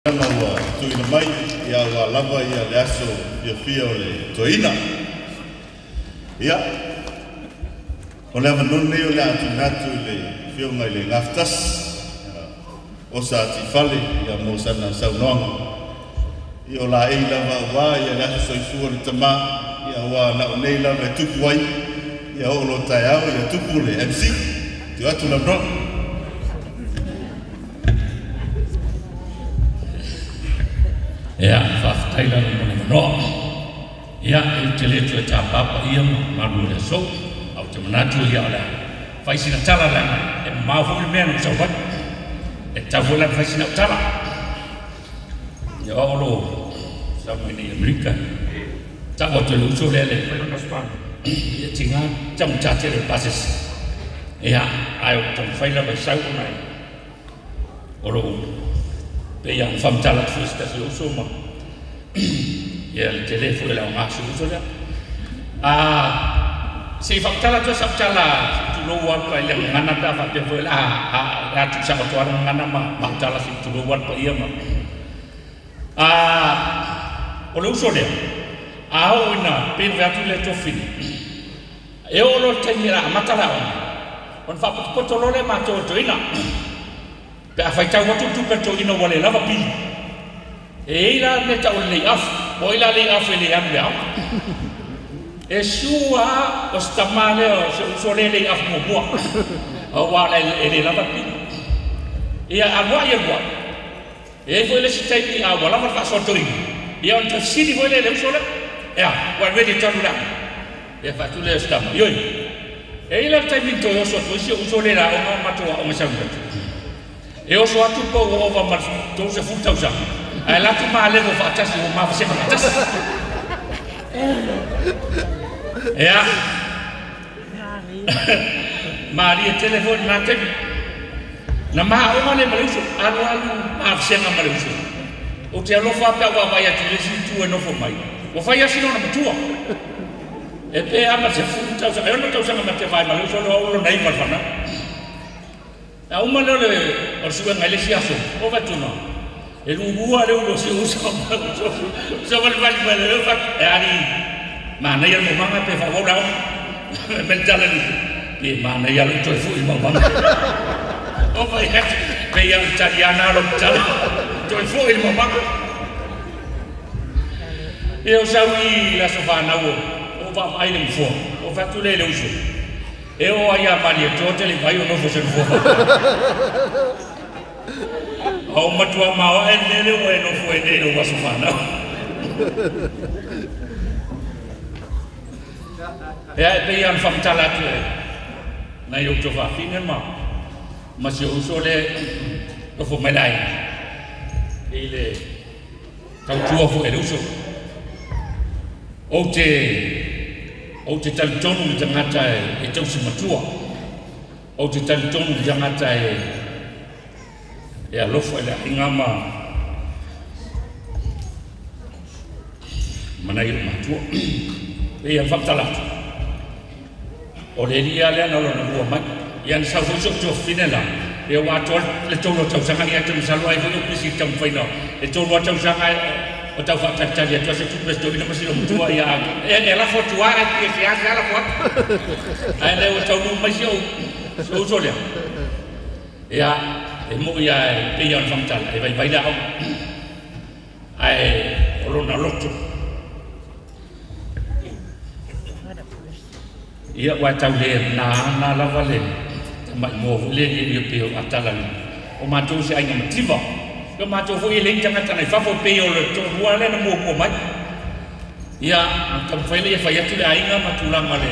Nawa tuina mai ia wa lava ia le aso fia o le toina. Ia o le amanone o le atu natu le fio ngai le ngaftas o sa ati fale ia mo sana saunoanga. Ia o la ei lava wa ia le aso soifua le tama ia wa na o nei lava e tupu wai ia o lo tai au ia tupu le MC tu atu la bro. Ya, fakta no. Ya, itu tu apa ia malu so, au te manatu ia ala. Faisina tala lana, e mafu le mena sabat. E tavula faisina tala. Ya Allah, sama ini Amerika. Tak betul usul lele, ya tinggal jam cacat le basis. Ya, ayo tam faila besau nai. Allah. Yang fam talat first as usuma ya el telefon la masu usula si fam talat tu sab cala tu luar pa yang ngana ta fa te vola tu sa tu orang ngana ma cala si tu luar pa ia ma olo usole au ina pin vatu le to fini e olo tenira matala on fa potolo le ma to ina pe a fai tau watu tuka to ina wale lava pili e ila ne tau le af o ila le af le am le am e sua o stamale o so le af mo mo o wa le lava pili e a wa ia wa e foi le sitai ni a wala fa so to ia on ta sili foi le so le ya wa vedi tau la e fa tu le stam yo e ila tai min to so to so le la o ma to o ma sa e o so atu po o va mar to se futa usa ai la tu ma le vo fatas o ma se fatas ya Maria telefon na te na ma o ma le maluso alu ma se na maluso o te lo fa pa wa ya te si tu no fo mai o fa ya si no na tua e pe ama se futa usa e no to usa ma te vai maluso lo nei mal fa na a uma le o suga ngai le siaso o va tuna e lungua le uno se usa so va le fa e ani ma nei mo manga pe fa vola mentale ni ma nei lo to fu mo manga o va ya pe ya italiana lo tala to fu mo manga e o saui la sofana o va mai le fu o va tu le uso e o ai a mani to te le vai o no fo se fo o matua mau e nele o e no fo e nele o wasufana e pe ian fam talat na yo to va finen ma se uso le o fo melai ele tau tua fo e uso o te talitonu tangata e tausi matua o te talitonu tangata e alofa e ingama manai matua e ia whaktalatu o le ria lea na lona lua mai ia ni saufuso to finela e o atol le tolo tausanga ia tau salua e whanu pisi tau whaina e tolo tausanga o tau whakatari atua se tupu esto ina masilo mutua ia e la fotua e se ase ala fotu ai le o tau numa sio so usolea ia e mo ia e ia on whamtala e vai la au ai o lona loto ia wa tau le na lava le mai mo le ia peo atala o matou se ainga mativa yo matou foi le tanga tana fa fo pe o le to rua le na mo mai ia kam foi le fa ya tu ainga matula male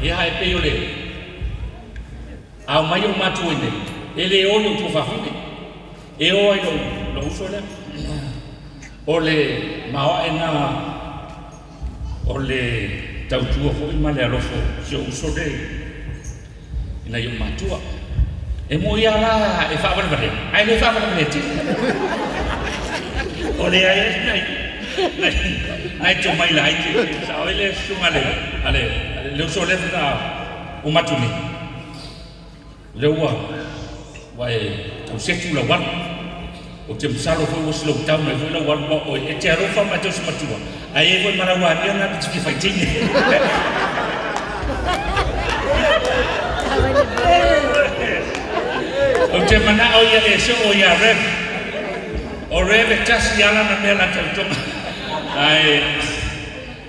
ia e pe o le au mai o matou ine ele o yo to fa fine e o ai lo uso le o le mao ena o le tau tua foi male alofo se uso le ina yo matua e mo ia la e fa vale ai le fa vale ti o le ai ai to mai la ai sa ele sumale ale le uso le fa o matuni le wa tau se tu la wan o te msalo foi o slow down mai foi la wan mo o e te aro fa ma te smatua ai foi marawa ni na te fai tingi o te mana o ia e so o ia rev o rev e tasi ala na mela te toma ai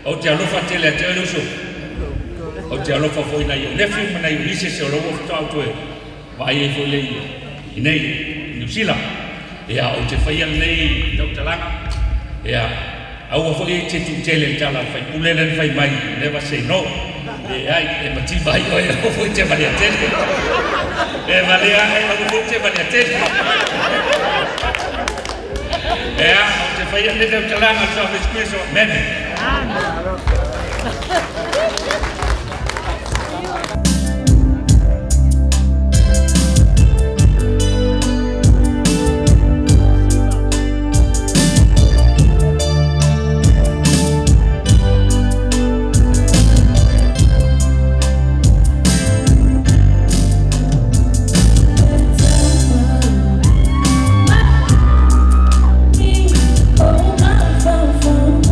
o te alofa te le te aluso o te alofa foi na i le film na i lise se o lo o tau toe vai e foi le i nei New Zealand ia o te whaia nei tau talanga ia au a whoi te tūtele tala whai ulele whai mai never say no e ai e mati vai o e o whoi te wale atene e wale ai o whoi te wale atene ia o te whaia nei tau talanga so a espresso mene Oh, my phone,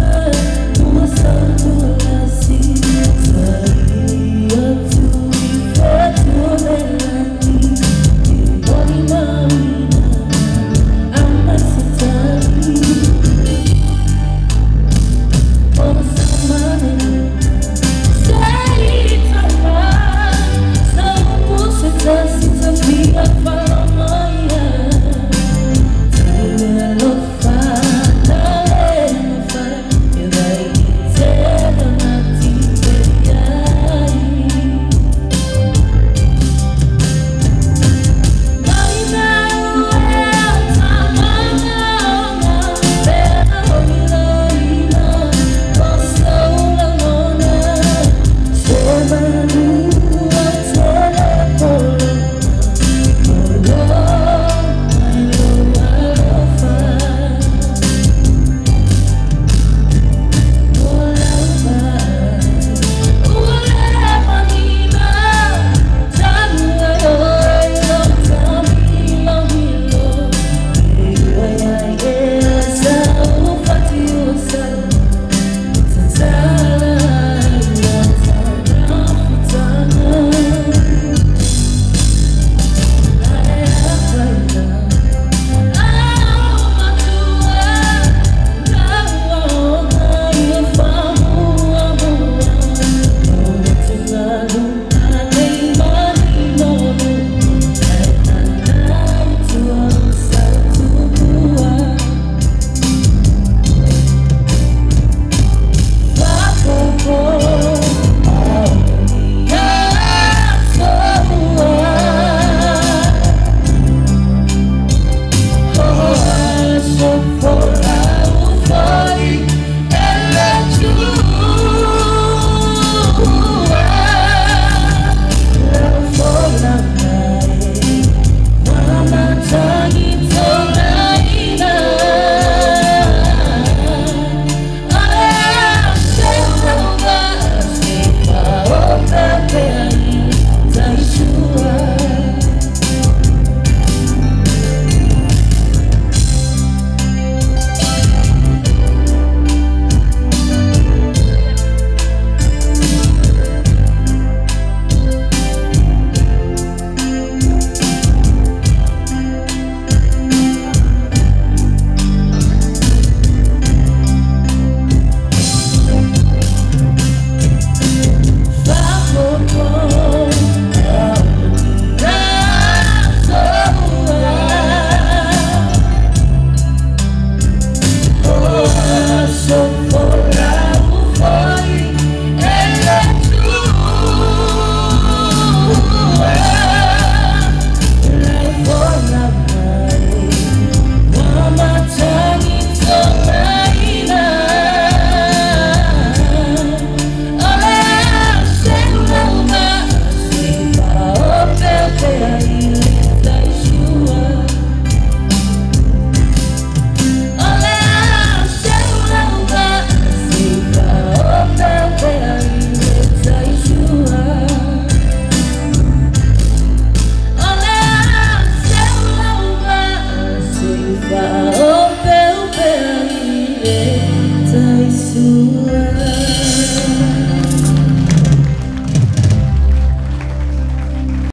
Yesus